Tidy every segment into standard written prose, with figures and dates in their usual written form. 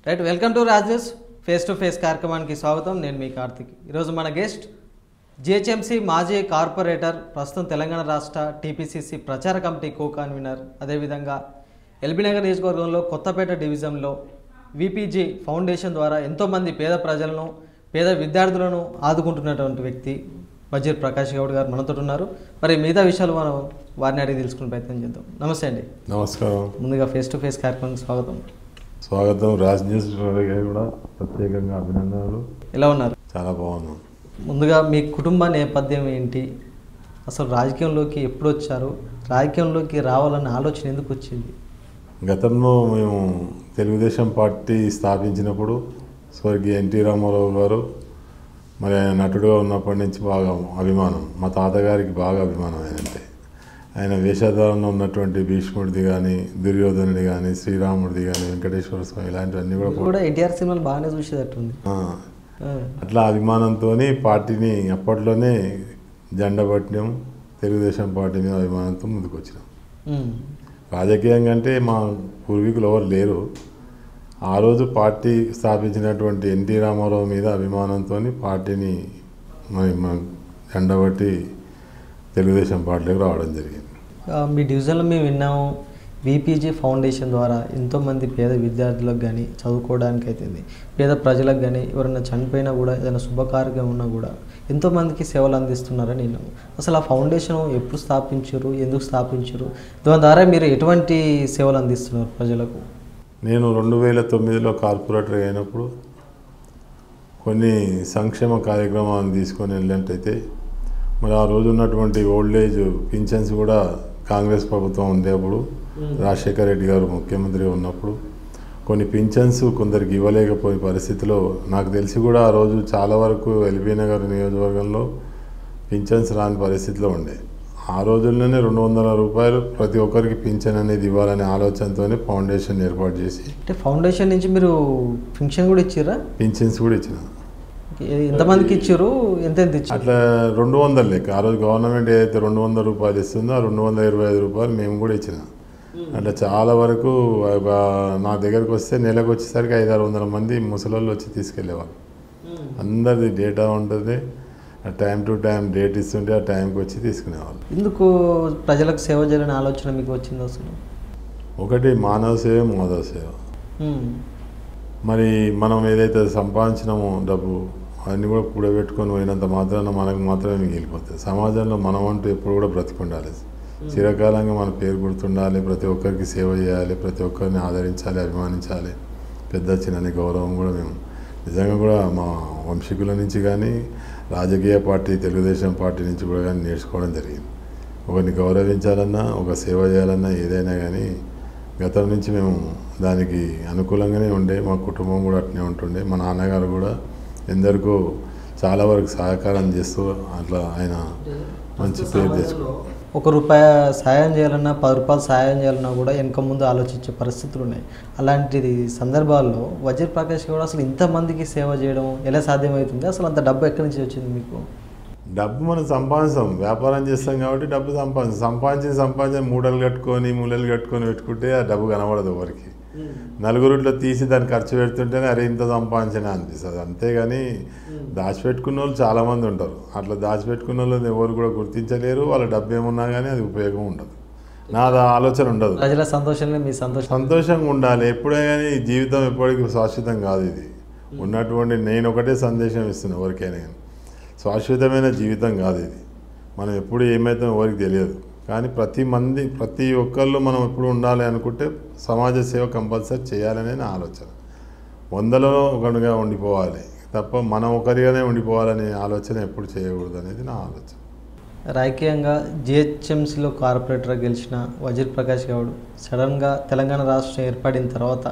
Right, welcome to Raj news face to face కార్యక్రమానికి స్వాగతం. నేను మీ కార్తిక్. ఈరోజు మన గెస్ట్ జిహెచ్ఎంసీ మాజీ కార్పొరేటర్, ప్రస్తుతం తెలంగాణ రాష్ట్ర టీపీసీసీ ప్రచార కమిటీ కో కన్వీనర్, అదేవిధంగా ఎల్బీనగర్ నియోజకవర్గంలో కొత్తపేట డివిజన్లో విపిజి ఫౌండేషన్ ద్వారా ఎంతోమంది పేద ప్రజలను, పేద విద్యార్థులను ఆదుకుంటున్నటువంటి వ్యక్తి వజీర్ ప్రకాష్ గౌడ్ గారు మనతో ఉన్నారు. మరి మిగతా విషయాలు మనం వారిని అడిగి తెలుసుకునే ప్రయత్నం చేద్దాం. నమస్తే అండి. నమస్కారం. ముందుగా ఫేస్ టు ఫేస్ కార్యక్రమానికి స్వాగతం. స్వాగతం. రాజ్ న్యూస్ కూడా ప్రత్యేకంగా అభినందనలు. ఎలా ఉన్నారు? చాలా బాగున్నాం. ముందుగా మీ కుటుంబ నేపథ్యం ఏంటి? అసలు రాజకీయంలోకి ఎప్పుడు వచ్చారు? రాజకీయంలోకి రావాలన్న ఆలోచన ఎందుకు వచ్చింది? గతంలో మేము తెలుగుదేశం పార్టీ స్థాపించినప్పుడు స్వర్గీయ ఎన్టీ రామారావు గారు మరి ఆయన నటుడుగా ఉన్నప్పటి నుంచి బాగా అభిమానం, మా తాతగారికి బాగా అభిమానం. ఆయన వేషధారణలో ఉన్నటువంటి భీష్ముడిది కానీ, దుర్యోధనుడి కానీ, శ్రీరాముడిది కానీ, వెంకటేశ్వర స్వామి ఇలాంటివన్నీ కూడా ఎన్టీఆర్ సినిమాలు బాగానే చూసేటట్టుంది. అట్లా అభిమానంతో పార్టీని అప్పట్లోనే జెండా పట్టినాం. తెలుగుదేశం పార్టీ మీద అభిమానంతో ముందుకు వచ్చినాం. రాజకీయంగా అంటే మా పూర్వీకులు ఎవరు లేరు. ఆ రోజు పార్టీ స్థాపించినటువంటి ఎన్టీ రామారావు మీద అభిమానంతో పార్టీని మరి జెండా పట్టి తెలుగుదేశం పార్టీలోకి రావడం జరిగింది. మీ డివిజన్లో మేము విన్నాము, విపిజి ఫౌండేషన్ ద్వారా ఎంతోమంది పేద విద్యార్థులకు కానీ, చదువుకోవడానికి అవుతుంది, పేద ప్రజలకు కానీ, ఎవరైనా చనిపోయినా కూడా, ఏదైనా శుభకార్యం ఉన్నా కూడా ఎంతోమందికి సేవలు అందిస్తున్నారని విన్నాము. అసలు ఆ ఫౌండేషన్ ఎప్పుడు స్థాపించారు, ఎందుకు స్థాపించారు, దాని ద్వారా మీరు ఎటువంటి సేవలు అందిస్తున్నారు ప్రజలకు? నేను 2009లో కార్పొరేటర్ అయినప్పుడు కొన్ని సంక్షేమ కార్యక్రమాలను తీసుకొని వెళ్ళినట్టయితే మరి ఆ రోజు ఉన్నటువంటి ఓల్డ్ ఏజ్ పింఛన్స్ కూడా కాంగ్రెస్ ప్రభుత్వం ఉండేప్పుడు, రాజశేఖర రెడ్డి గారు ముఖ్యమంత్రి ఉన్నప్పుడు కొన్ని పింఛన్స్ కొందరికి ఇవ్వలేకపోయే పరిస్థితిలో నాకు తెలిసి కూడా ఆ రోజు చాలా వరకు ఎల్బీనగర్ నియోజకవర్గంలో పింఛన్స్ రాని పరిస్థితిలో ఉండే. ఆ రోజుల్లోనే 200 రూపాయలు ప్రతి ఒక్కరికి పింఛన్ అనేది ఇవ్వాలనే ఆలోచనతోనే ఫౌండేషన్ ఏర్పాటు చేసి, అంటే ఫౌండేషన్ నుంచి మీరు పింఛన్ కూడా ఇచ్చారా? పింఛన్స్ కూడా ఇచ్చిన. ఎంతమందికి ఇచ్చారు, ఎంత ఇచ్చారు? అట్లా 200 లెక్క. ఆ రోజు గవర్నమెంట్ ఏదైతే 200 రూపాయలు ఇస్తుందో ఆ 225 రూపాయలు మేము కూడా ఇచ్చిన. అట్లా చాలా వరకు నా దగ్గరకు వస్తే నెలకు వచ్చేసరికి 500-600 మంది ముసలోళ్ళు వచ్చి తీసుకెళ్ళేవాళ్ళు. అందరిది డేటా ఉంటుంది, టైం టు టైం డేట్ ఇస్తుంటే ఆ టైంకి వచ్చి తీసుకునేవాళ్ళు. ఎందుకు ప్రజలకు సేవ చేయాలని ఆలోచన మీకు వచ్చింది అసలు? ఒకటి మానవ సేవ, మాధవ సేవ. మరి మనం ఏదైతే సంపాదించినామో డబ్బు అన్నీ కూడా కూడబెట్టుకొని పోయినంత మాత్రాన మనకు మాత్రమే మిగిలిపోతుంది. సమాజంలో మనం అంటూ ఎప్పుడు కూడా బ్రతికుండాలి, చిరకాలంగా మన పేరు గుర్తుండాలి, ప్రతి ఒక్కరికి సేవ చేయాలి, ప్రతి ఒక్కరిని ఆదరించాలి, అభిమానించాలి. పెద్ద చిన్న గౌరవం కూడా మేము నిజంగా కూడా మా వంశీకుల నుంచి కానీ, రాజకీయ పార్టీ తెలుగుదేశం పార్టీ నుంచి కూడా కానీ నేర్చుకోవడం జరిగింది. ఒకరిని గౌరవించాలన్నా, ఒక సేవ చేయాలన్నా ఏదైనా కానీ గతం నుంచి మేము దానికి అనుకూలంగానే ఉండే. మా కుటుంబం కూడా అట్నే ఉంటుండే. మా నాన్నగారు కూడా ఎందరికో చాలా వరకు సహకారం చేస్తూ అట్లా ఆయన మంచి పేరు తెచ్చుకో. ₹1 సాయం చేయాలన్నా, ₹10 సాయం చేయాలన్నా కూడా వెనక ముందు ఆలోచించే పరిస్థితులు ఉన్నాయి. అలాంటి సందర్భాల్లో వజీర్ ప్రకాష్ కూడా అసలు ఇంతమందికి సేవ చేయడం ఎలా సాధ్యమవుతుంది? అసలు అంత డబ్బు ఎక్కడి నుంచి వచ్చింది మీకు? డబ్బు మనం సంపాదిస్తాం, వ్యాపారం చేస్తాం కాబట్టి డబ్బు సంపాదించి మూడలు కట్టుకొని పెట్టుకుంటే ఆ డబ్బు కనబడదు ఎవరికి. నలుగురిలో తీసి దాన్ని ఖర్చు పెడుతుంటేనే అరే ఇంత సంపాదించనే అనిపిస్తుంది. అంతేగాని దాచిపెట్టుకున్న వాళ్ళు చాలామంది ఉంటారు. అట్లా దాచిపెట్టుకున్న వాళ్ళు ఎవరు కూడా గుర్తించలేరు. వాళ్ళ డబ్బు ఏమున్నా కానీ అది ఉపయోగం ఉండదు. నాది ఆలోచన ఉండదు. ప్రజల సంతోషంగా మీ సంతోషంగా ఉండాలి ఎప్పుడే. కానీ జీవితం ఎప్పటికీ శాశ్వతం కాదు. ఇది ఉన్నటువంటి నేను ఒకటే సందేశం ఇస్తున్నాను ఎవరికైనా కానీ, శాశ్వతమైన జీవితం కాదు ఇది. మనం ఎప్పుడు ఏమవుతామో ఎవరికి తెలియదు. కానీ ప్రతి ఒక్కళ్ళు మనం ఎప్పుడు ఉండాలి అనుకుంటే సమాజ సేవ కంపల్సరీ చేయాలనే నా ఆలోచన. 100లో ఒకటిగా ఉండిపోవాలి తప్ప మనం ఒకరిగానే ఉండిపోవాలనే ఆలోచన ఎప్పుడు చేయకూడదు అనేది నా ఆలోచన. రాజకీయంగా జిహెచ్ఎంసీలో కార్పొరేటర్గా గెలిచిన వజీర్ ప్రకాష్ గౌడ్ సడన్గా తెలంగాణ రాష్ట్రం ఏర్పడిన తర్వాత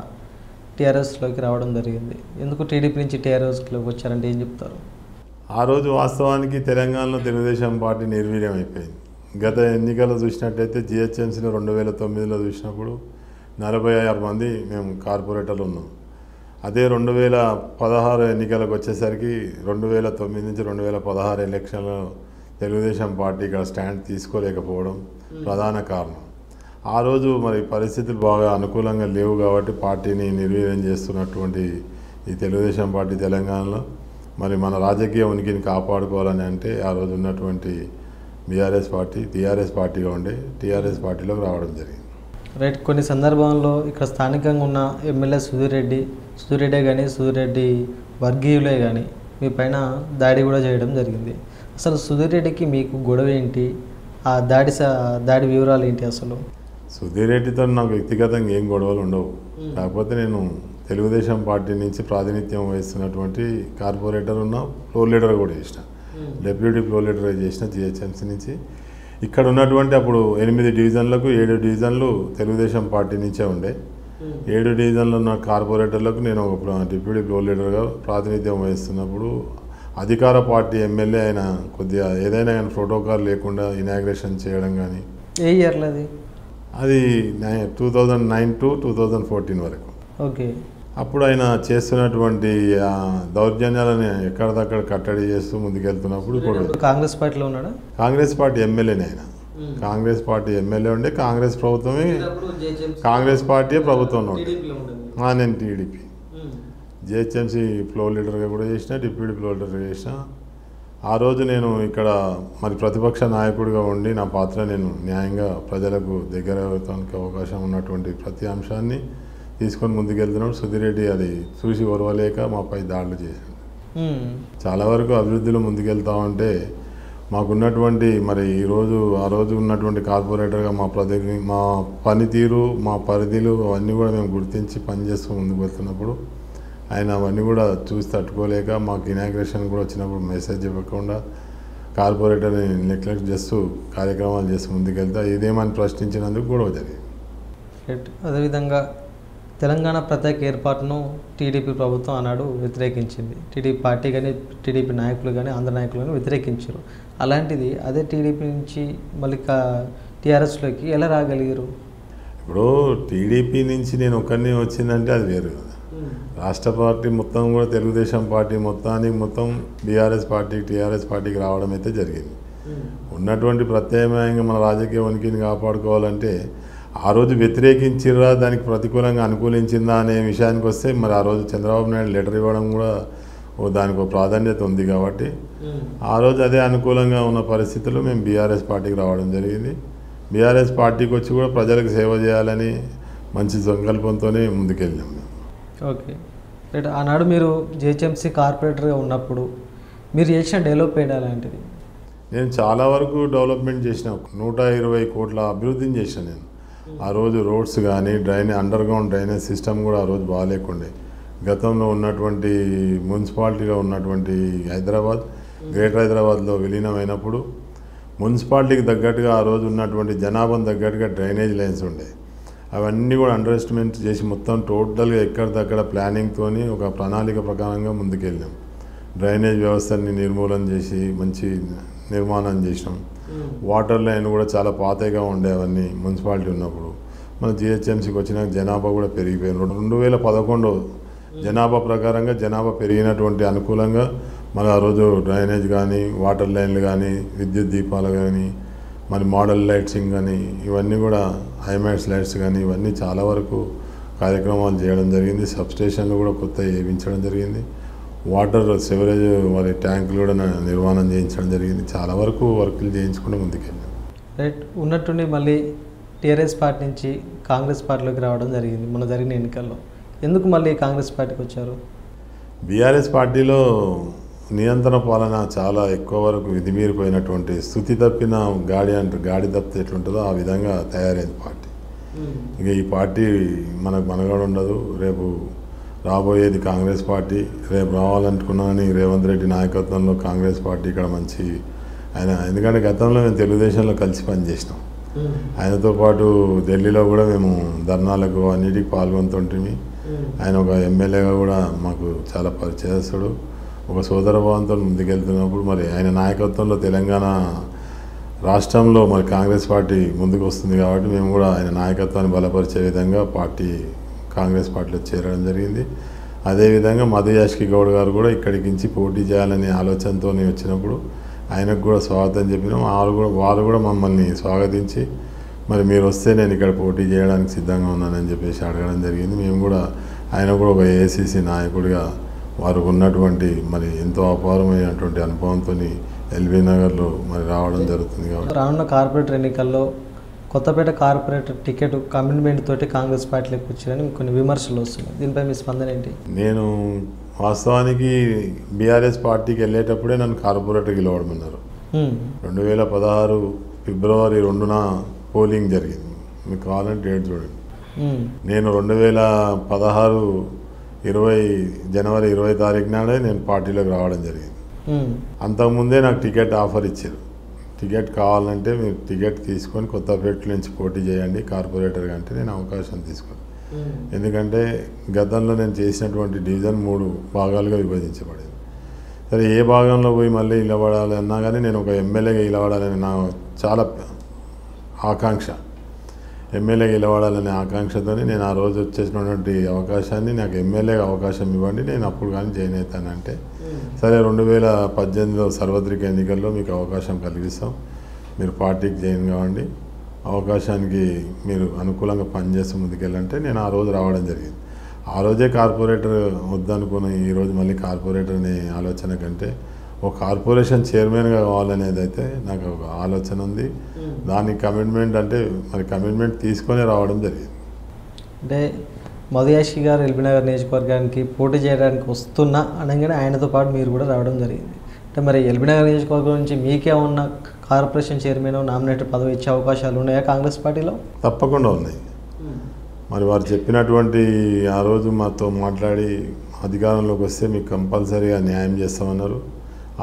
టీఆర్ఎస్లోకి రావడం జరిగింది. ఎందుకు టీడీపీ నుంచి టీఆర్ఎస్లోకి వచ్చారంటే ఏం చెప్తారు? ఆ రోజు వాస్తవానికి తెలంగాణలో తెలుగుదేశం పార్టీ నిర్వీర్యం అయిపోయింది. గత ఎన్నికల్లో చూసినట్టయితే జిహెచ్ఎంసీలో 2009లో చూసినప్పుడు 46 మంది మేము కార్పొరేటర్లు ఉన్నాం. అదే 2016 ఎన్నికలకు వచ్చేసరికి 2009 నుంచి 2016 ఎలక్షన్లో తెలుగుదేశం పార్టీ ఇక్కడ స్టాండ్ తీసుకోలేకపోవడం ప్రధాన కారణం. ఆ రోజు మరి పరిస్థితులు బాగా అనుకూలంగా లేవు కాబట్టి పార్టీని నిర్వీర్యం చేస్తున్నటువంటి ఈ తెలుగుదేశం పార్టీ తెలంగాణలో మరి మన రాజకీయ ఉనికిని కాపాడుకోవాలని అంటే ఆ రోజు ఉన్నటువంటి బీఆర్ఎస్ పార్టీ టీఆర్ఎస్ పార్టీగా ఉండే టీఆర్ఎస్ పార్టీలోకి రావడం జరిగింది. రైట్. కొన్ని సందర్భాల్లో ఇక్కడ స్థానికంగా ఉన్న ఎమ్మెల్యే సుధీరెడ్డి కానీ సుధీరెడ్డి వర్గీయులే కానీ మీ పైన దాడి కూడా చేయడం జరిగింది. అసలు సుధీరెడ్డికి మీకు గొడవ ఏంటి? ఆ దాడి వివరాలు ఏంటి? అసలు సుధీర్ రెడ్డితో నాకు వ్యక్తిగతంగా ఏం గొడవలు ఉండవు. కాకపోతే నేను తెలుగుదేశం పార్టీ నుంచి ప్రాతినిధ్యం వహిస్తున్నటువంటి కార్పొరేటర్ ఉన్న ఫ్లోర్ లీడర్ కూడా చేసిన, డెప్యూటీ ఫ్లోర్ లీడర్ చేసిన జిహెచ్ఎంసీ నుంచి. ఇక్కడ ఉన్నటువంటి అప్పుడు 8 డివిజన్లకు 7 డివిజన్లు తెలుగుదేశం పార్టీ నుంచే ఉండే. 7 డివిజన్లు ఉన్న కార్పొరేటర్లకు నేను ఒక డిప్యూటీ ఫ్లోర్ లీడర్గా ప్రాతినిధ్యం వహిస్తున్నప్పుడు అధికార పార్టీ ఎమ్మెల్యే ఆయన కొద్దిగా ఏదైనా ఆయన ప్రోటోకాల్ లేకుండా ఇనాగ్రేషన్ చేయడం కానీ. ఏ ఇయర్లో అది 2009 to 2014 వరకు. ఓకే. అప్పుడు ఆయన చేస్తున్నటువంటి దౌర్జన్యాలను ఎక్కడిదక్కడ కట్టడి చేస్తూ ముందుకెళ్తున్నప్పుడు కాంగ్రెస్ పార్టీలో ఉన్నాడా? కాంగ్రెస్ పార్టీ ఎమ్మెల్యేనే ఆయన. కాంగ్రెస్ పార్టీ ఎమ్మెల్యే ఉండే, కాంగ్రెస్ ప్రభుత్వమే, కాంగ్రెస్ పార్టీ ప్రభుత్వంలో ఉండే. నేను టీడీపీ జిహెచ్ఎంసీ ఫ్లోర్ లీడర్గా కూడా చేసిన, డిప్యూటీ ఫ్లోర్ లీడర్గా చేసిన. ఆ రోజు నేను ఇక్కడ మరి ప్రతిపక్ష నాయకుడిగా ఉండి నా పాత్ర నేను న్యాయంగా ప్రజలకు దగ్గర అవడానికి అవకాశం ఉన్నటువంటి ప్రతి అంశాన్ని తీసుకొని ముందుకెళ్తున్నాడు. సుధీర్ రెడ్డి అది చూసి ఓర్వలేక మాపై దాడులు చేశాడు. చాలా వరకు అభివృద్ధిలో ముందుకెళ్తామంటే మాకున్నటువంటి మరి ఆ రోజు ఉన్నటువంటి కార్పొరేటర్గా మా పనితీరు, మా పరిధిలు అవన్నీ కూడా మేము గుర్తించి పనిచేస్తూ ముందుకు వెళ్తున్నప్పుడు ఆయన అవన్నీ కూడా చూసి తట్టుకోలేక మాకు ఇనాగ్రేషన్ కూడా వచ్చినప్పుడు మెసేజ్ ఇవ్వకుండా కార్పొరేటర్ని నెగ్లెక్ట్ చేస్తూ కార్యక్రమాలు చేస్తూ ముందుకెళ్తా ఇదేమని ప్రశ్నించినందుకు గొడవ జరిగింది. అదేవిధంగా తెలంగాణ ప్రత్యేక ఏర్పాటును టీడీపీ ప్రభుత్వం ఆనాడు వ్యతిరేకించింది. టీడీపీ పార్టీ కానీ టీడీపీ నాయకులు కానీ ఆంధ్ర నాయకులు కానీ వ్యతిరేకించారు. అలాంటిది అదే టీడీపీ నుంచి మళ్ళీ టీఆర్ఎస్లోకి ఎలా రాగలిగారు? ఇప్పుడు టీడీపీ నుంచి నేను ఒక్కరిని వచ్చిందంటే అది వేరు కదా. రాష్ట్ర పార్టీ మొత్తం కూడా తెలుగుదేశం పార్టీ మొత్తం బీఆర్ఎస్ పార్టీ టీఆర్ఎస్ పార్టీకి రావడం అయితే జరిగింది. ఉన్నటువంటి ప్రత్యామ్నాయంగా మన రాజకీయ ఉనికిని కాపాడుకోవాలంటే ఆ రోజు వ్యతిరేకించిరా, దానికి ప్రతికూలంగా అనుకూలించిందా అనే విషయానికి వస్తే మరి ఆ రోజు చంద్రబాబు నాయుడు లెటర్ ఇవ్వడం కూడా దానికి ఒక ప్రాధాన్యత ఉంది కాబట్టి ఆ రోజు అదే అనుకూలంగా ఉన్న పరిస్థితుల్లో మేము బీఆర్ఎస్ పార్టీకి రావడం జరిగింది. బీఆర్ఎస్ పార్టీకి వచ్చి కూడా ప్రజలకు సేవ చేయాలని మంచి సంకల్పంతోనే ముందుకెళ్ళాం మేము. ఓకే. రైట్. ఆనాడు మీరు జిహెచ్ఎంసీ కార్పొరేటర్గా ఉన్నప్పుడు మీరు చేసిన డెవలప్మెంట్ అలాంటిది? నేను చాలా వరకు డెవలప్మెంట్ చేసిన, 120 కోట్ల అభివృద్ధిని చేసిన నేను. ఆ రోజు రోడ్స్ కానీ అండర్ గ్రౌండ్ డ్రైనేజ్ సిస్టమ్ కూడా ఆ రోజు బాగాలేకుండే. గతంలో ఉన్నటువంటి మున్సిపాలిటీలో ఉన్నటువంటి గ్రేటర్ హైదరాబాద్లో విలీనమైనప్పుడు మున్సిపాలిటీకి తగ్గట్టుగా ఆ రోజు ఉన్నటువంటి జనాభాను తగ్గట్టుగా డ్రైనేజ్ లైన్స్ ఉండే. అవన్నీ కూడా అండర్ ఎస్టిమేట్ చేసి మొత్తం టోటల్గా ఎక్కడిదక్కడ ప్లానింగ్తో ఒక ప్రణాళిక ప్రకారంగా ముందుకెళ్ళాం. డ్రైనేజ్ వ్యవస్థని నిర్మూలన చేసి మంచి నిర్మాణం చేసినాం. వాటర్ లైన్ కూడా చాలా పాతగా ఉండే అవన్నీ మున్సిపాలిటీ ఉన్నప్పుడు. మన జిహెచ్ఎంసీకి వచ్చినాక జనాభా కూడా పెరిగిపోయింది. 2011 జనాభా ప్రకారంగా జనాభా పెరిగినటువంటి అనుకూలంగా మన ఆ రోజు డ్రైనేజ్ కానీ వాటర్ లైన్లు కానీ విద్యుత్ దీపాలు కానీ మరి మోడల్ లైట్సింగ్ కానీ ఇవన్నీ కూడా హైమాక్స్ లైట్స్ కానీ ఇవన్నీ చాలా వరకు కార్యక్రమాలు చేయడం జరిగింది. సబ్స్టేషన్లు కూడా కొత్త వేయించడం జరిగింది. వాటర్ సివరేజ్ మరి ట్యాంకులు కూడా నిర్మాణం చేయించడం జరిగింది. చాలా వరకు వర్కులు చేయించుకుంటూ ముందుకెళ్ళాం. రైట్. ఉన్నట్టుండి మళ్ళీ టీఆర్ఎస్ పార్టీ నుంచి కాంగ్రెస్ పార్టీలోకి రావడం జరిగింది మొన్న జరిగిన ఎన్నికల్లో. ఎందుకు మళ్ళీ కాంగ్రెస్ పార్టీకి వచ్చారు? బీఆర్ఎస్ పార్టీలో నియంత్రణ పాలన చాలా ఎక్కువ వరకు విధిమీరిపోయినటువంటి స్థుతి తప్పిన గాడి తప్పితే ఎట్లుంటుందో ఆ విధంగా తయారైంది పార్టీ. ఇక ఈ పార్టీ మనకు మనగడ ఉండదు. రేపు రాబోయేది కాంగ్రెస్ పార్టీ. రేపు రావాలనుకున్నానని రేవంత్ రెడ్డి నాయకత్వంలో కాంగ్రెస్ పార్టీ ఇక్కడ మంచి ఆయన, ఎందుకంటే గతంలో మేము తెలుగుదేశంలో కలిసి పనిచేసినాం. ఆయనతో పాటు ఢిల్లీలో కూడా మేము ధర్నాలకు అన్నిటికీ పాల్గొంటుంటిమి. ఆయన ఒక ఎమ్మెల్యేగా కూడా మాకు చాలా పరిచయస్తుడు. ఒక సోదరభావంతో ముందుకెళ్తున్నప్పుడు మరి ఆయన నాయకత్వంలో తెలంగాణ రాష్ట్రంలో మరి కాంగ్రెస్ పార్టీ ముందుకు వస్తుంది కాబట్టి మేము కూడా ఆయన నాయకత్వాన్ని బలపరిచే విధంగా కాంగ్రెస్ పార్టీలో చేరడం జరిగింది. అదేవిధంగా మధు యాష్కి గౌడ్ గారు కూడా ఇక్కడికి నుంచి పోటీ చేయాలనే ఆలోచనతో వచ్చినప్పుడు ఆయనకు కూడా స్వాగతం చెప్పినాం. వారు కూడా మమ్మల్ని స్వాగతించి మరి మీరు వస్తే నేను ఇక్కడ పోటీ చేయడానికి సిద్ధంగా ఉన్నానని చెప్పేసి అడగడం జరిగింది. మేము కూడా ఆయన కూడా ఒక ఏఐసిసి నాయకుడిగా వారు ఉన్నటువంటి మరి ఎంతో అపారమైనటువంటి అనుభవంతో ఎల్బీ నగర్లో మరి రావడం జరుగుతుంది. కాబట్టి రానున్న కార్పొరేటర్ ఎన్నికల్లో కొత్తపేట కార్పొరేటర్ టికెట్ కమిట్మెంట్ తోటి కాంగ్రెస్ పార్టీలోకి వచ్చారని కొన్ని విమర్శలు వస్తున్నాయి. దీనిపై మీ స్పందన ఏంటి? నేను వాస్తవానికి బీఆర్ఎస్ పార్టీకి వెళ్ళేటప్పుడే నన్ను కార్పొరేటర్ గెలవడమన్నారు. 2016 ఫిబ్రవరి 2న పోలింగ్ జరిగింది. మీకు కావాలంటే డేట్ చూడండి. నేను 2016 జనవరి 20 తారీఖు నాడే నేను పార్టీలోకి రావడం జరిగింది. అంతకుముందే నాకు టికెట్ ఆఫర్ ఇచ్చారు. టికెట్ కావాలంటే మీరు టికెట్ తీసుకొని కొత్తపేట నుంచి పోటీ చేయండి కార్పొరేటర్గా అంటే నేను అవకాశం తీసుకున్నాను. ఎందుకంటే గతంలో నేను చేసినటువంటి డివిజన్ 3 భాగాలుగా విభజించబడింది. సరే ఏ భాగంలో పోయి మళ్ళీ నిలబడాలి అన్నా కానీ నేను ఒక ఎమ్మెల్యేగా నిలబడాలని నా చాలా ఆకాంక్ష. ఎమ్మెల్యేగా నిలబడాలనే ఆకాంక్షతో నేను ఆ రోజు వచ్చేసినటువంటి అవకాశాన్ని నాకు ఎమ్మెల్యేగా అవకాశం ఇవ్వండి, నేను అప్పుడు కానీ జాయిన్ అవుతానంటే సరే 2018లో సార్వత్రిక ఎన్నికల్లో మీకు అవకాశం కలిగిస్తాం, మీరు పార్టీకి జాయిన్ కావండి, అవకాశానికి మీరు అనుకూలంగా పనిచేస్తూ ముందుకెళ్ళంటే నేను ఆ రోజు రావడం జరిగింది. ఆ రోజే కార్పొరేటర్ వద్దనుకుని ఈరోజు మళ్ళీ కార్పొరేటర్ అనే ఆలోచన కంటే ఒక కార్పొరేషన్ చైర్మన్గా కావాలనేది అయితే నాకు ఒక ఆలోచన ఉంది. దానికి కమిట్మెంట్ అంటే మరి కమిట్మెంట్ తీసుకొని రావడం జరిగింది. అంటే మధుయాషి గారు ఎల్బీ నగర్ నియోజకవర్గానికి పోటీ చేయడానికి వస్తున్నా అనగానే ఆయనతో పాటు మీరు కూడా రావడం జరిగింది. అంటే మరి ఎల్బీ నగర్ నియోజకవర్గం నుంచి మీకే ఉన్న కార్పొరేషన్ చైర్మన్ నామినేటెడ్ పదవి ఇచ్చే అవకాశాలు ఉన్నాయా కాంగ్రెస్ పార్టీలో? తప్పకుండా ఉన్నాయి. మరి వారు చెప్పినటువంటి ఆ రోజు మాతో మాట్లాడి అధికారంలోకి వస్తే మీకు కంపల్సరీగా న్యాయం చేస్తామన్నారు.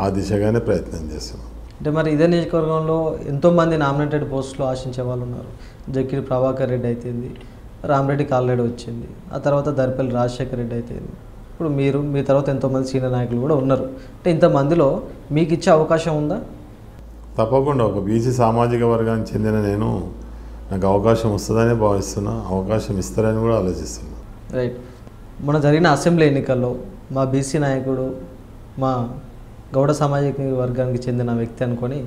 ఆ దిశగానే ప్రయత్నం చేస్తున్నాం. అంటే మరి ఇదే నియోజకవర్గంలో ఎంతోమంది నామినేటెడ్ పోస్టులు ఆశించే వాళ్ళు ఉన్నారు. జక్కిడి ప్రభాకర్ రెడ్డి అయితేంది, రామరెడ్డి కాలరెడ్డి వచ్చింది, ఆ తర్వాత దర్పల్లి రాజశేఖర్ రెడ్డి అయితేంది, ఇప్పుడు మీరు మీ తర్వాత ఎంతోమంది సీనియర్ నాయకులు కూడా ఉన్నారు. అంటే ఇంతమందిలో మీకు ఇచ్చే అవకాశం ఉందా? తప్పకుండా. ఒక బీసీ సామాజిక వర్గానికి చెందిన నేను నాకు అవకాశం వస్తుందనే భావిస్తున్నా, అవకాశం ఇస్తారని కూడా ఆలోచిస్తున్నా. రైట్. మొన్న జరిగిన అసెంబ్లీ ఎన్నికల్లో మా బీసీ నాయకుడు, మా గౌడ సామాజిక వర్గానికి చెందిన వ్యక్తి అనుకొని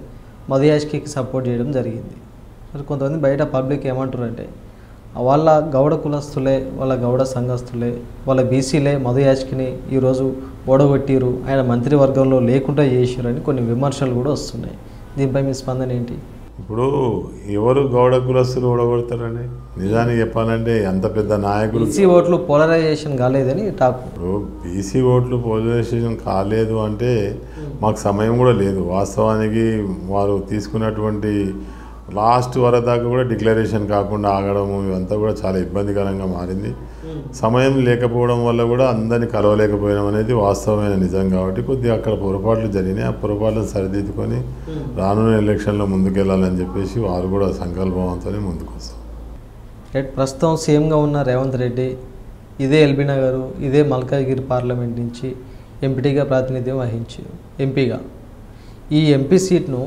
మధుయాష్కి సపోర్ట్ చేయడం జరిగింది. మరి కొంతమంది బయట పబ్లిక్ ఏమంటారంటే వాళ్ళ గౌడ కులస్తులే, వాళ్ళ గౌడ సంఘస్థులే, వాళ్ళ బీసీలే మధుయాష్కిని ఈరోజు ఓడగొట్టిరు, ఆయన మంత్రివర్గంలో లేకుండా చేసిరు అని కొన్ని విమర్శలు కూడా వస్తున్నాయి. దీనిపై మీ స్పందన ఏంటి? ఇప్పుడు ఎవరు గౌడ కులస్తులు ఓడగొడతారండి? నిజానికి చెప్పాలంటే అంత పెద్ద నాయకులు బీసీ ఓట్లు పోలరైజేషన్ కాలేదని టాక్. ఇప్పుడు బీసీ ఓట్లు పోలరైజేషన్ కాలేదు అంటే మాకు సమయం కూడా లేదు. వాస్తవానికి వారు తీసుకున్నటువంటి లాస్ట్ వరకు దాకా కూడా డిక్లరేషన్ కాకుండా ఆగడము ఇవంతా కూడా చాలా ఇబ్బందికరంగా మారింది. సమయం లేకపోవడం వల్ల కూడా అందరినీ కలవలేకపోవడం అనేది వాస్తవమైన నిజం. కాబట్టి కొద్దిగా అక్కడ పొరపాట్లు జరిగినాయి. ఆ పొరపాట్లను సరిదిద్దుకొని రానున్న ఎలక్షన్లో ముందుకెళ్ళాలని చెప్పేసి వారు కూడా సంకల్పంతో ముందుకు వస్తారు. ప్రస్తుతం సీఎంగా ఉన్న రేవంత్ రెడ్డి ఇదే ఎల్బీ నగర్, ఇదే మల్కాజ్గిరి పార్లమెంట్ నుంచి ఎంపీగా ప్రాతినిధ్యం వహించారు. ఎంపీగా ఈ ఎంపీ సీట్ను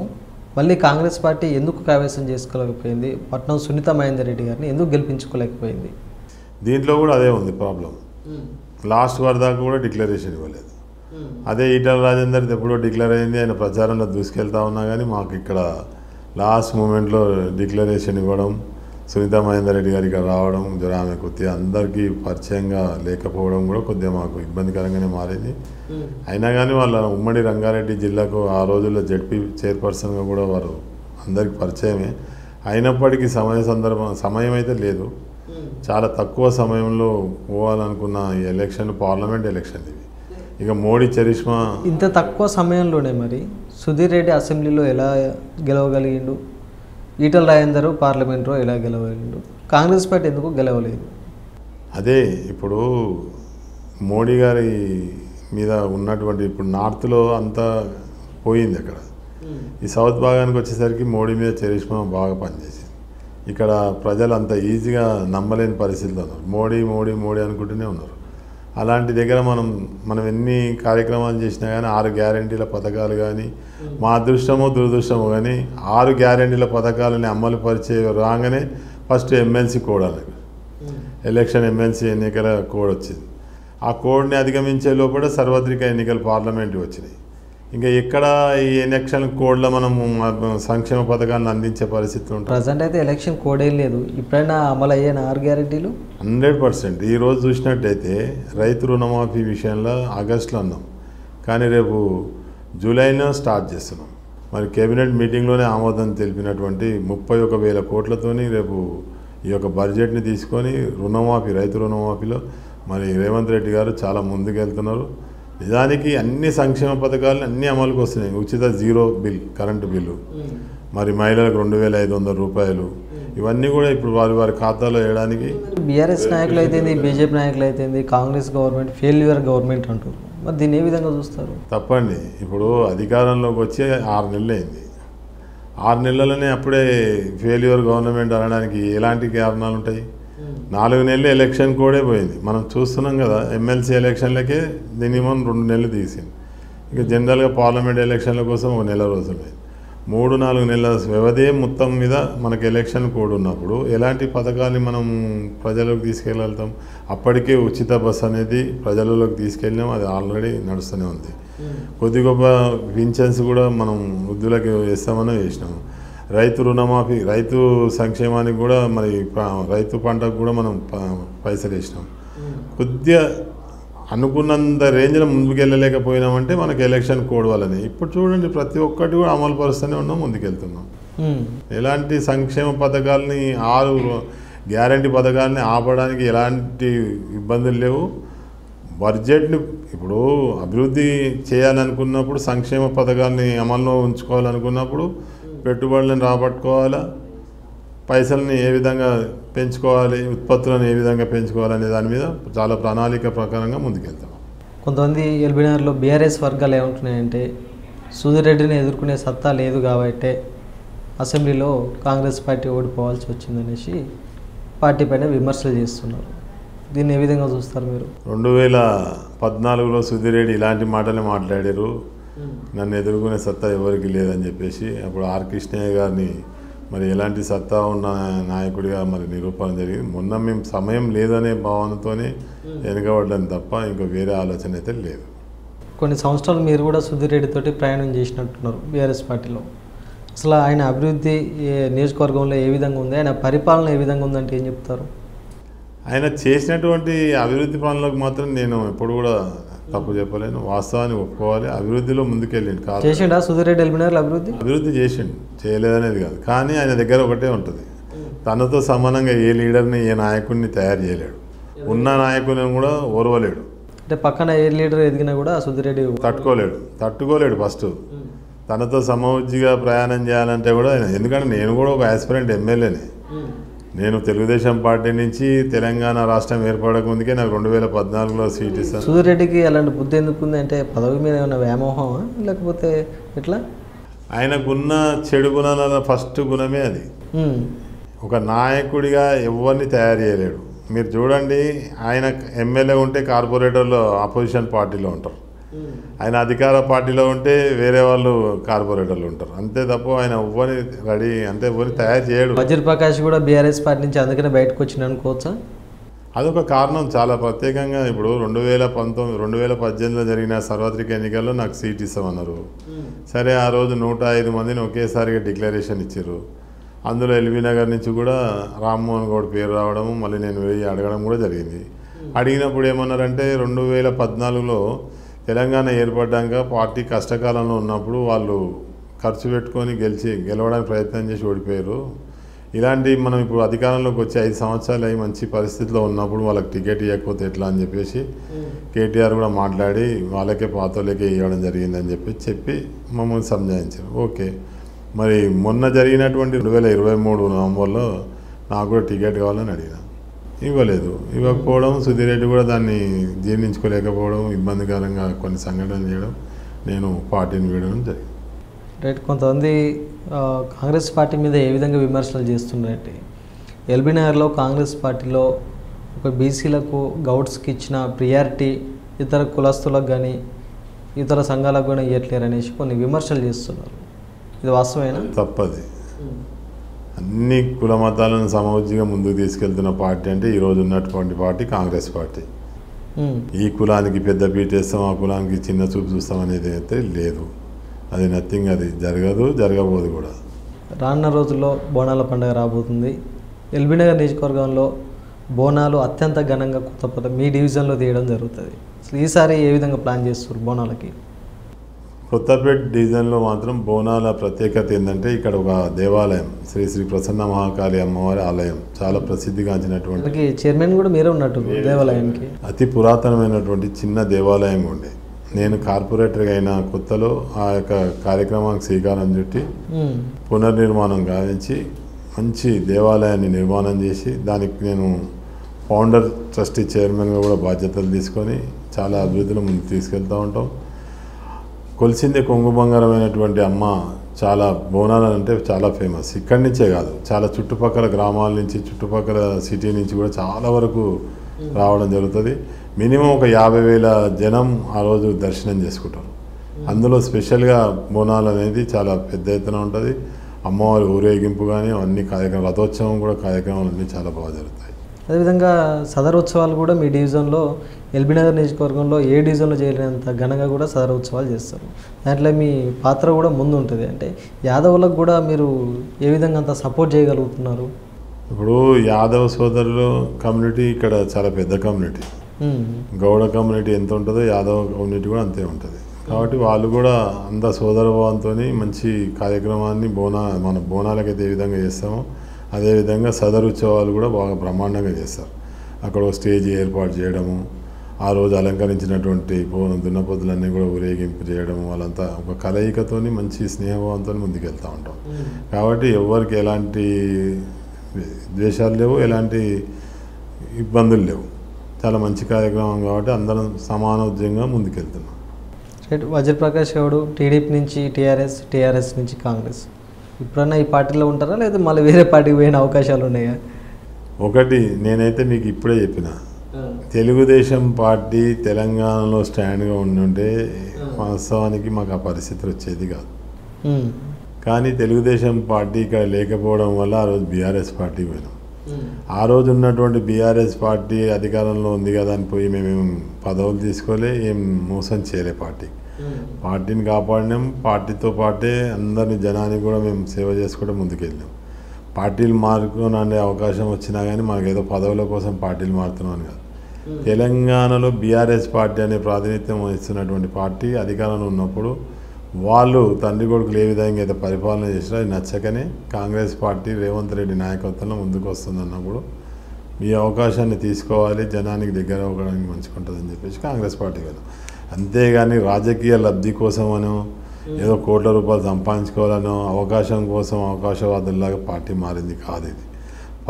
మళ్ళీ కాంగ్రెస్ పార్టీ ఎందుకు కైవసం చేసుకోలేకపోయింది? పట్నం సునీత మహేందర్ రెడ్డి గారిని ఎందుకు గెలిపించుకోలేకపోయింది? దీంట్లో కూడా అదే ఉంది ప్రాబ్లం. లాస్ట్ వరకు దాకా కూడా డిక్లరేషన్ ఇవ్వలేదు. అదే ఈటల రాజేందర్ది ఎప్పుడో డిక్లేర్ అయింది, ఆయన ప్రచారంలో దూసుకెళ్తా ఉన్నా కానీ మాకు ఇక్కడ లాస్ట్ మూమెంట్లో డిక్లరేషన్ ఇవ్వడం, సునీత మహేందర్ రెడ్డి గారు ఇక్కడ రావడం, ఆమె కొద్దిగా అందరికీ పరిచయంగా లేకపోవడం కూడా కొద్దిగా మాకు ఇబ్బందికరంగానే మారింది. అయినా కానీ వాళ్ళ ఉమ్మడి రంగారెడ్డి జిల్లాకు ఆ రోజుల్లో జడ్పీ చైర్పర్సన్గా కూడా వారు అందరికీ పరిచయమే. అయినప్పటికీ సమయం అయితే లేదు. చాలా తక్కువ సమయంలో పోవాలనుకున్న ఈ ఎలక్షన్ పార్లమెంట్ ఎలక్షన్ ఇవి. ఇక మోడీ చరిష్మా ఇంత తక్కువ సమయంలోనే మరి సుధీర్ రెడ్డి అసెంబ్లీలో ఎలా గెలవగలిగిండు, ఈటల రాజేందర్ పార్లమెంట్లో ఎలా గెలవగలిగిండు, కాంగ్రెస్ పార్టీ ఎందుకు గెలవలేదు? అదే ఇప్పుడు మోడీ గారి మీద ఉన్నటువంటి ఇప్పుడు నార్త్లో అంతా పోయింది. అక్కడ ఈ సౌత్ భాగానికి వచ్చేసరికి మోడీ మీద చరిష్మా బాగా పనిచేసింది. ఇక్కడ ప్రజలు అంత ఈజీగా నమ్మలేని పరిస్థితుల్లో ఉన్నారు. మోడీ మోడీ మోడీ అనుకుంటూనే ఉన్నారు. అలాంటి దగ్గర మనం ఎన్ని కార్యక్రమాలు చేసినా కానీ 6 గ్యారెంటీల పథకాలు కానీ మా అదృష్టమో దురదృష్టమో కానీ 6 గ్యారెంటీల పథకాలని అమలు పరిచే రాగానే ఫస్ట్ ఎమ్మెల్సీ కోడ్ అనేది ఎలక్షన్ ఎమ్మెల్సీ ఎన్నికల కోడ్ వచ్చింది. ఆ కోడ్ని అధిగమించే లోపల సార్వత్రిక ఎన్నికలు పార్లమెంటు వచ్చినాయి. ఇంకా ఎక్కడ ఈ ఎలక్షన్ కోడ్లో మనము సంక్షేమ పథకాలను అందించే పరిస్థితి ఉంటుంది. ప్రజెంట్ అయితే ఎలక్షన్ కోడ్ ఏం లేదు. ఇప్పుడైనా అమలు అయ్యాను 6 గ్యారెంటీలు 100%. ఈరోజు చూసినట్టయితే రైతు రుణమాఫీ విషయంలో ఆగస్టులో అన్నాం, కానీ రేపు జూలైలో స్టార్ట్ చేస్తున్నాం. మరి కేబినెట్ మీటింగ్లోనే ఆమోదం తెలిపినటువంటి 31,000 కోట్లతోని రేపు ఈ యొక్క బడ్జెట్ని తీసుకొని రుణమాఫీ, రైతు రుణమాఫీలో మరి రేవంత్ రెడ్డి గారు చాలా ముందుకెళ్తున్నారు. నిజానికి అన్ని సంక్షేమ పథకాలు అన్నీ అమలుకు వస్తున్నాయి. ఉచిత 0 బిల్ కరెంటు బిల్లు, మరి మహిళలకు 2,500 రూపాయలు, ఇవన్నీ కూడా ఇప్పుడు వారి ఖాతాలో వేయడానికి. బీఆర్ఎస్ నాయకులు అయితే, బీజేపీ నాయకులు అయితే కాంగ్రెస్ గవర్నమెంట్ ఫెయిల్యూర్ గవర్నమెంట్ అంటారు. మరి దీన్ని ఏ విధంగా చూస్తారు? తప్పండి. ఇప్పుడు అధికారంలోకి వచ్చి 6 నెలలు అయింది. 6 నెలలనే అప్పుడే ఫెయిల్యూర్ గవర్నమెంట్ అనడానికి ఎలాంటి కారణాలు ఉంటాయి? 4 నెలలు ఎలక్షన్ కోడే పోయింది. మనం చూస్తున్నాం కదా, ఎమ్మెల్సీ ఎలక్షన్లకే మినిమం 2 నెలలు తీసింది. ఇక జనరల్గా పార్లమెంట్ ఎలక్షన్ల కోసం 1 నెల రోజులు అయింది. 3-4 నెలల వ్యవధి మొత్తం మీద మనకు ఎలక్షన్ కోడ్ ఉన్నప్పుడు ఎలాంటి పథకాన్ని మనం ప్రజలకు తీసుకెళ్ళగలుగుతాం? అప్పటికే ఉచిత బస్ అనేది ప్రజలలోకి తీసుకెళ్ళినాం, అది ఆల్రెడీ నడుస్తూనే ఉంది. కొద్ది గొప్ప పింఛన్స్ కూడా మనం వృద్ధులకు వేస్తామని వేసినాము. రైతు రుణమాఫీ, రైతు సంక్షేమానికి కూడా మరి రైతు పంటకు కూడా మనం పైసలు వేసినాం. కొద్దిగా అనుకున్నంత రేంజ్లో ముందుకెళ్ళలేకపోయినామంటే మనకి ఎలక్షన్ కోడ్ వల్లనే. ఇప్పుడు చూడండి, ప్రతి ఒక్కటి కూడా అమలు పరుస్తూనే ఉన్నాం, ముందుకెళ్తున్నాం. ఎలాంటి సంక్షేమ పథకాలని 6 గ్యారంటీ పథకాలని ఆపడానికి ఎలాంటి ఇబ్బందులు లేవు. బడ్జెట్ని ఇప్పుడు అభివృద్ధి చేయాలనుకున్నప్పుడు, సంక్షేమ పథకాలని అమల్లో ఉంచుకోవాలనుకున్నప్పుడు పెట్టుబడులను రాబట్టుకోవాలా, పైసల్ని ఏ విధంగా పెంచుకోవాలి, ఉత్పత్తులను ఏ విధంగా పెంచుకోవాలనే దాని మీద చాలా ప్రణాళిక ప్రకారంగా ముందుకెళ్తాం. కొంతమంది ఎల్బీనగర్లో బీఆర్ఎస్ వర్గాలు ఏమంటున్నాయంటే, సుధీరెడ్డిని ఎదుర్కొనే సత్తా లేదు కాబట్టే అసెంబ్లీలో కాంగ్రెస్ పార్టీ ఓడిపోవాల్సి వచ్చిందనేసి పార్టీ పైన విమర్శలు చేస్తున్నారు. దీన్ని ఏ విధంగా చూస్తారు మీరు? 2014లో సుధీరెడ్డి ఇలాంటి మాటలే మాట్లాడారు, నన్ను ఎదుర్కొనే సత్తా ఎవరికి లేదని చెప్పేసి. అప్పుడు ఆర్ కృష్ణయ్య గారిని మరి ఎలాంటి సత్తా ఉన్న నాయకుడిగా మరి నిరూపణ జరిగింది. మొన్న మేము సమయం లేదనే భావనతోనే వెనుకబడ్డం తప్ప ఇంకా వేరే ఆలోచన అయితే లేదు. కొన్ని సంవత్సరాలు మీరు కూడా సుధీరెడ్డితోటి ప్రయాణం చేసినట్టున్నారు బీఆర్ఎస్ పార్టీలో. అసలు ఆయన అభివృద్ధి నియోజకవర్గంలో ఏ విధంగా ఉంది, ఆయన పరిపాలన ఏ విధంగా ఉందంటే ఏం చెప్తారు? ఆయన చేసినటువంటి అభివృద్ధి పనులకు మాత్రం నేను ఎప్పుడు కూడా తప్పు చెప్పలేను, వాస్తవాన్ని ఒప్పుకోవాలి. అభివృద్ధిలో ముందుకెళ్ళిండు. చేసిండా సుధీరెడ్డి ఎల్బీనగర్లో అభివృద్ధి చేసిండు, చేయలేదనేది కాదు. కానీ ఆయన దగ్గర ఒకటే ఉంటుంది, తనతో సమానంగా ఏ లీడర్ని, ఏ నాయకుడిని తయారు చేయలేడు. ఉన్న నాయకులను కూడా ఓర్వలేడు. అంటే పక్కన ఏ లీడర్ ఎదిగినా కూడా సుధీరెడ్డి తట్టుకోలేడు. ఫస్ట్ తనతో సమవుజ్జిగా ప్రయాణం చేయాలంటే కూడా ఆయన, ఎందుకంటే నేను కూడా ఒక యాస్పిరెంట్ ఎమ్మెల్యేని. నేను తెలుగుదేశం పార్టీ నుంచి తెలంగాణ రాష్ట్రం ఏర్పడక ముందుకే నాకు 2014లో సీట్ ఇస్తాను. సుధీరెడ్డికి అలాంటి బుద్ధి ఎందుకుంది అంటే పదవి మీద ఏమైనా వ్యామోహమా లేకపోతే ఎట్లా? ఆయనకున్న చెడు గుణాల ఫస్ట్ గుణమే అది. ఒక నాయకుడిగా ఎవరిని తయారు చేయలేడు. మీరు చూడండి, ఆయన ఎమ్మెల్యే ఉంటే కార్పొరేటర్లు ఆపోజిషన్ పార్టీలో ఉంటారు, ఆయన అధికార పార్టీలో ఉంటే వేరే వాళ్ళు కార్పొరేటర్లు ఉంటారు. అంతే తప్ప ఆయన ఎవరిని రెడీ అంటే ఎవరిని తయారు చేయడు. వజ్ర ప్రకాష్ కూడా బీఆర్ఎస్ పార్టీ నుంచి అందుకనే బయటకు వచ్చింది అనుకోవచ్చా? అదొక కారణం చాలా ప్రత్యేకంగా. ఇప్పుడు 2018లో జరిగిన సార్వత్రిక ఎన్నికల్లో నాకు సీట్ ఇస్తామన్నారు. సరే, ఆ రోజు 105 మందిని ఒకేసారిగా డిక్లరేషన్ ఇచ్చారు. అందులో ఎల్బీనగర్ నుంచి కూడా రామ్మోహన్ గౌడ్ పేరు రావడము, మళ్ళీ నేను వెళ్ళి అడగడం కూడా జరిగింది. అడిగినప్పుడు ఏమన్నారంటే 2014లో తెలంగాణ ఏర్పడ్డాక పార్టీ కష్టకాలంలో ఉన్నప్పుడు వాళ్ళు ఖర్చు పెట్టుకొని గెలవడానికి ప్రయత్నం చేసి ఓడిపోయారు. ఇలాంటి మనం ఇప్పుడు అధికారంలోకి వచ్చి 5 సంవత్సరాలు అయి మంచి పరిస్థితిలో ఉన్నప్పుడు వాళ్ళకి టికెట్ ఇవ్వకపోతే ఎట్లా అని చెప్పేసి కేటీఆర్ కూడా మాట్లాడి వాళ్ళకే పాతోళ్ళకే ఇవ్వడం జరిగిందని చెప్పి మమ్మల్ని సంజాయించారు. ఓకే, మరి మొన్న జరిగినటువంటి 2023 నవంబర్లో నాకు కూడా టికెట్ కావాలని అడిగినా, ఇవ్వకపోవడం, సుధీరెడ్డి కూడా దాన్ని జీర్ణించుకోలేకపోవడం, ఇబ్బందికరంగా కొన్ని సంఘటనలు చేయడం, నేను పార్టీని వీడడం జరిగింది. రైట్. కొంతమంది కాంగ్రెస్ పార్టీ మీద ఏ విధంగా విమర్శలు చేస్తున్నారంటే, ఎల్బీనగర్లో కాంగ్రెస్ పార్టీలో ఒక బీసీలకు గౌడ్స్కి ఇచ్చిన ప్రియారిటీ ఇతర కులస్తులకు కానీ ఇతర సంఘాలకు కూడా ఇవ్వట్లేరు అనేసి కొన్ని విమర్శలు చేస్తున్నారు. ఇది వాస్తవేనా? తప్పది. అన్ని కుల మతాలను సమవుజ్జిగా ముందుకు తీసుకెళ్తున్న పార్టీ అంటే ఈరోజు ఉన్నటువంటి పార్టీ కాంగ్రెస్ పార్టీ. ఈ కులానికి పెద్ద పీట వేస్తాం, ఆ కులానికి చిన్న చూపు చూస్తాం అనేది అయితే లేదు. అది నథింగ్, అది జరగదు, జరగబోదు కూడా. రానున్న రోజుల్లో బోనాల పండుగ రాబోతుంది. ఎల్బీనగర్ నియోజకవర్గంలో బోనాలు అత్యంత ఘనంగా కొత్తపేట మీ డివిజన్లో తీయడం జరుగుతుంది. అసలు ఈసారి ఏ విధంగా ప్లాన్ చేస్తారు బోనాలకి? కొత్తపేట డివిజన్లో మాత్రం బోనాల ప్రత్యేకత ఏంటంటే ఇక్కడ ఒక దేవాలయం, శ్రీ శ్రీ ప్రసన్న మహాకాళి అమ్మవారి ఆలయం, చాలా ప్రసిద్ధిగాంచినటువంటి, చైర్మన్ కూడా మీరే ఉన్నట్టు దేవాలయానికి. అతి పురాతనమైనటువంటి చిన్న దేవాలయం ఉండే. నేను కార్పొరేటర్గా అయిన కొత్తలో ఆ యొక్క కార్యక్రమానికి శ్రీకారం చుట్టి పునర్నిర్మాణం గావించి మంచి దేవాలయాన్ని నిర్మాణం చేసి దానికి నేను ఫౌండర్ ట్రస్టీ చైర్మన్గా కూడా బాధ్యతలు తీసుకొని చాలా అభివృద్ధిలో ముందుకు తీసుకెళ్తూ ఉంటాం. కొలిసిందే కొంగు బంగారమైనటువంటి అమ్మ చాలా బోనాలు అంటే చాలా ఫేమస్. ఇక్కడి నుంచే కాదు, చాలా చుట్టుపక్కల గ్రామాల నుంచి, చుట్టుపక్కల సిటీ నుంచి కూడా చాలా వరకు రావడం జరుగుతుంది. మినిమం ఒక 50,000 జనం ఆ రోజు దర్శనం చేసుకుంటారు. అందులో స్పెషల్గా బోనాలు అనేది చాలా పెద్ద ఎత్తున ఉంటుంది. అమ్మవారి ఊరేగింపు కానీ అన్ని కార్యక్రమాలు, రథోత్సవం కూడా కార్యక్రమాలు అన్నీ చాలా బాగా జరుగుతాయి. అదేవిధంగా సదర్ ఉత్సవాలు కూడా మీ డివిజన్లో, ఎల్బీనగర్ నియోజకవర్గంలో ఏ డివిజన్లో చేయలేనంత ఘనంగా కూడా సదర్ ఉత్సవాలు చేస్తారు. దాంట్లో మీ పాత్ర కూడా ముందు ఉంటుంది. అంటే యాదవులకు కూడా మీరు ఏ విధంగా అంత సపోర్ట్ చేయగలుగుతున్నారు? ఇప్పుడు యాదవ్ సోదరులు కమ్యూనిటీ ఇక్కడ చాలా పెద్ద కమ్యూనిటీ. గౌడ కమ్యూనిటీ ఎంత ఉంటుందో యాదవ్ కమ్యూనిటీ కూడా అంతే ఉంటుంది. కాబట్టి వాళ్ళు కూడా అంత సోదరభావంతో మంచి కార్యక్రమాన్ని మన బోనాలకైతే ఏ విధంగా చేస్తామో అదేవిధంగా సదరు ఉత్సవాలు కూడా బాగా బ్రహ్మాండంగా చేస్తారు. అక్కడ ఒక స్టేజ్ ఏర్పాటు చేయడము, ఆ రోజు అలంకరించినటువంటి దున్నపోతులన్నీ కూడా ఊరేగింపు చేయడము, వాళ్ళంతా ఒక కలయికతోని మంచి స్నేహభావంతో ముందుకెళ్తూ ఉంటాం. కాబట్టి ఎవరికి ఎలాంటి ద్వేషాలు లేవు, ఎలాంటి ఇబ్బందులు లేవు. చాలా మంచి కార్యక్రమం కాబట్టి అందరం సమానోద్యంగా ముందుకెళ్తున్నాం. వజ్రప్రకాష్ గౌడ్ టీడీపీ నుంచి టీఆర్ఎస్ నుంచి కాంగ్రెస్, ఇప్పుడన్నా ఈ పార్టీలో ఉంటారా లేదా మళ్ళీ వేరే పార్టీకి పోయిన అవకాశాలు ఉన్నాయా? ఒకటి నేనైతే మీకు ఇప్పుడే చెప్పిన, తెలుగుదేశం పార్టీ తెలంగాణలో స్టాండ్గా ఉండుంటే వాస్తవానికి మాకు ఆ పరిస్థితులు వచ్చేది కాదు. కానీ తెలుగుదేశం పార్టీ ఇక్కడ లేకపోవడం వల్ల ఆ రోజు బీఆర్ఎస్ పార్టీ పోయినాం. ఆ రోజు ఉన్నటువంటి బీఆర్ఎస్ పార్టీ అధికారంలో ఉంది కదా అని పోయి మేమేం పదవులు తీసుకోలే, ఏం మోసం చేయలే. పార్టీని కాపాడినాం. పార్టీతో పాటే అందరినీ జనానికి కూడా మేము సేవ చేసుకోవడం ముందుకెళ్ళాం. పార్టీలు మారుకునే అవకాశం వచ్చినా కానీ మనకేదో పదవుల కోసం పార్టీలు మారుతున్నాం కాదు. తెలంగాణలో బీఆర్ఎస్ పార్టీ అనే ప్రాతినిధ్యం వహిస్తున్నటువంటి పార్టీ అధికారంలో ఉన్నప్పుడు వాళ్ళు తండ్రి కొడుకులు ఏ విధంగా అయితే పరిపాలన చేసినా అది నచ్చకనే కాంగ్రెస్ పార్టీ రేవంత్ రెడ్డి నాయకత్వంలో ముందుకు వస్తుందన్నప్పుడు ఈ అవకాశాన్ని తీసుకోవాలి, జనానికి దగ్గర అవ్వడానికి మంచిగుంటుందని చెప్పేసి కాంగ్రెస్ పార్టీ వెళ్ళాం. అంతేగాని రాజకీయ లబ్ధి కోసమనో ఏదో కోట్ల రూపాయలు సంపాదించుకోవాలనో అవకాశం కోసం అవకాశవాదుల్లాగా పార్టీ మారింది కాదు. ఇది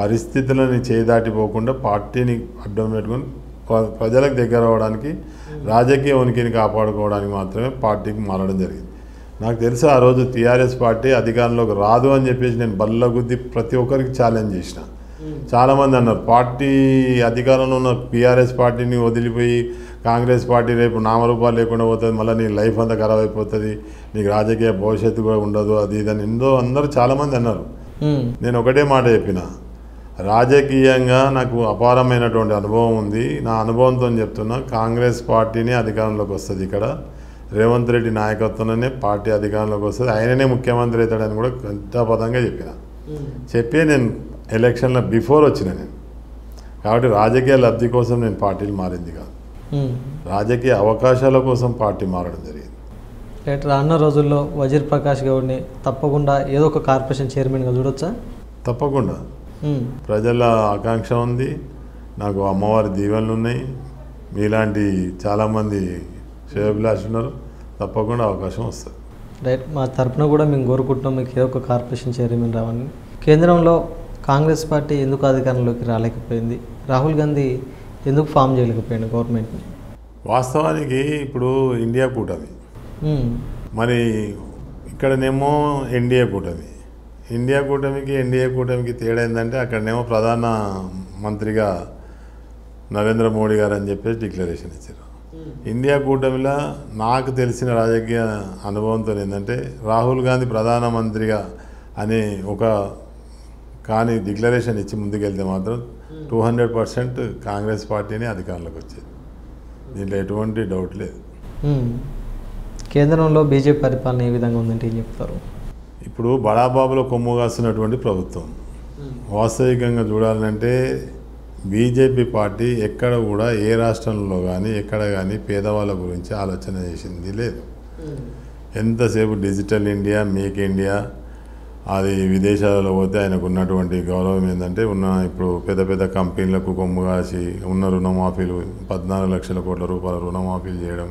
పరిస్థితులని చేదాటిపోకుండా పార్టీని అడ్డం పెట్టుకొని ప్రజలకు దగ్గర అవ్వడానికి, రాజకీయ ఉనికిని కాపాడుకోవడానికి మాత్రమే పార్టీకి మారడం జరిగింది. నాకు తెలుసు ఆ రోజు టీఆర్ఎస్ పార్టీ అధికారంలోకి రాదు అని చెప్పేసి నేను బల్లగుద్ది ప్రతి ఒక్కరికి ఛాలెంజ్ చేసిన. చాలామంది అన్నారు పార్టీ అధికారంలో ఉన్న టీఆర్ఎస్ పార్టీని వదిలిపోయి కాంగ్రెస్ పార్టీ రేపు నామరూపాలు లేకుండా పోతుంది, మళ్ళీ నీ లైఫ్ అంతా ఖరాబ్ అయిపోతుంది, నీకు రాజకీయ భవిష్యత్తు కూడా ఉండదు, అది ఇదని అందరూ చాలామంది అన్నారు. నేను ఒకటే మాట చెప్పిన, రాజకీయంగా నాకు అపారమైనటువంటి అనుభవం ఉంది. నా అనుభవంతో చెప్తున్నా, కాంగ్రెస్ పార్టీనే అధికారంలోకి వస్తుంది. ఇక్కడ రేవంత్ రెడ్డి నాయకత్వంలోనే పార్టీ అధికారంలోకి వస్తుంది, ఆయననే ముఖ్యమంత్రి అవుతాడని కూడా గంటాపదంగా చెప్పి నేను ఎలక్షన్ల బిఫోర్ వచ్చిన నేను. కాబట్టి రాజకీయ లబ్ధి కోసం నేను పార్టీలు మారింది కాదు, రాజకీయ అవకాశాల కోసం పార్టీ మారడం జరిగింది. రానున్న రోజుల్లో వజ్రప్రకాష్ గౌడ్ని తప్పకుండా ఏదో ఒక కార్పొరేషన్ చైర్మన్గా చూడొచ్చా? తప్పకుండా. ప్రజల ఆకాంక్ష ఉంది, నాకు అమ్మవారి దీవెనలు ఉన్నాయి, మీలాంటి చాలామంది శ్రేయోభిలాషులు ఉన్నారు, తప్పకుండా అవకాశం వస్తుంది. రైట్, మా తరఫున కూడా మేము కోరుకుంటున్నాం మీకు ఏదో ఒక కార్పొరేషన్ చైర్మన్ రావాలని. కేంద్రంలో కాంగ్రెస్ పార్టీ ఎందుకు అధికారంలోకి రాలేకపోయింది? రాహుల్ గాంధీ ఎందుకు ఫామ్ చేయలేకపోయింది గవర్నమెంట్ని? వాస్తవానికి ఇప్పుడు ఇండియా కూటమి, మరి ఇక్కడనేమో ఎన్డీఏ కూటమి. ఇండియా కూటమికి ఎన్డీఏ కూటమికి తేడా ఏంటంటే అక్కడనేమో ప్రధాన మంత్రిగా నరేంద్ర మోడీ గారు అని చెప్పేసి డిక్లరేషన్ ఇచ్చారు. ఇండియా కూటమిలో నాకు తెలిసిన రాజకీయ అనుభవంతో ఏంటంటే రాహుల్ గాంధీ ప్రధానమంత్రిగా అనే ఒక కానీ డిక్లరేషన్ ఇచ్చి ముందుకెళ్తే మాత్రం 200% కాంగ్రెస్ పార్టీని అధికారంలోకి వచ్చేది. దీంట్లో ఎటువంటి డౌట్ లేదు. కేంద్రంలో బీజేపీ పరిపాలన ఏ విధంగా ఉందంటే ఏం చెప్తారు? ఇప్పుడు బడాబాబులో కొమ్ము కాస్తున్నటువంటి ప్రభుత్వం. వాస్తవికంగా చూడాలంటే బీజేపీ పార్టీ ఎక్కడ కూడా ఏ రాష్ట్రంలో కానీ ఎక్కడ కానీ పేదవాళ్ళ గురించి ఆలోచన చేసింది లేదు. ఎంతసేపు డిజిటల్ ఇండియా, మేక్ ఇండియా, అది విదేశాలలో పోతే ఆయనకు ఉన్నటువంటి గౌరవం ఏంటంటే ఇప్పుడు పెద్ద పెద్ద కంపెనీలకు కొమ్ము కాసి ఉన్న రుణమాఫీలు 14 లక్షల కోట్ల రూపాయల రుణమాఫీలు చేయడం,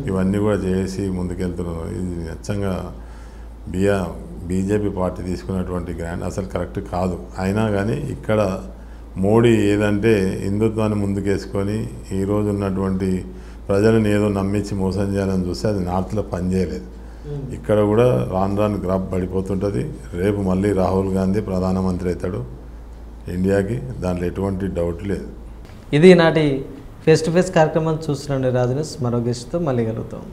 ఇవన్నీ కూడా చేసి ముందుకెళ్తున్నారు. ఇది నిజంగా బీజేపీ పార్టీ తీసుకున్నటువంటి గ్రాండ్ అసలు కరెక్ట్ కాదు. అయినా కానీ ఇక్కడ మోడీ ఏదంటే హిందుత్వాన్ని ముందుకేసుకొని ఈరోజు ఉన్నటువంటి ప్రజలను ఏదో నమ్మించి మోసం చేయాలని చూస్తే అది నార్త్లో పనిచేయలేదు. ఇక్కడ కూడా రాను గ్రాఫ్ పడిపోతుంటుంది. రేపు మళ్ళీ రాహుల్ గాంధీ ప్రధానమంత్రి అవుతాడు ఇండియాకి, దాంట్లో ఎటువంటి డౌట్ లేదు. ఇది నాటి ఫేస్ టు ఫేస్ కార్యక్రమం చూస్తున్నాండి. రాజు న్యూస్ మరో గెస్ట్తో మళ్ళీ కలుగుతాం.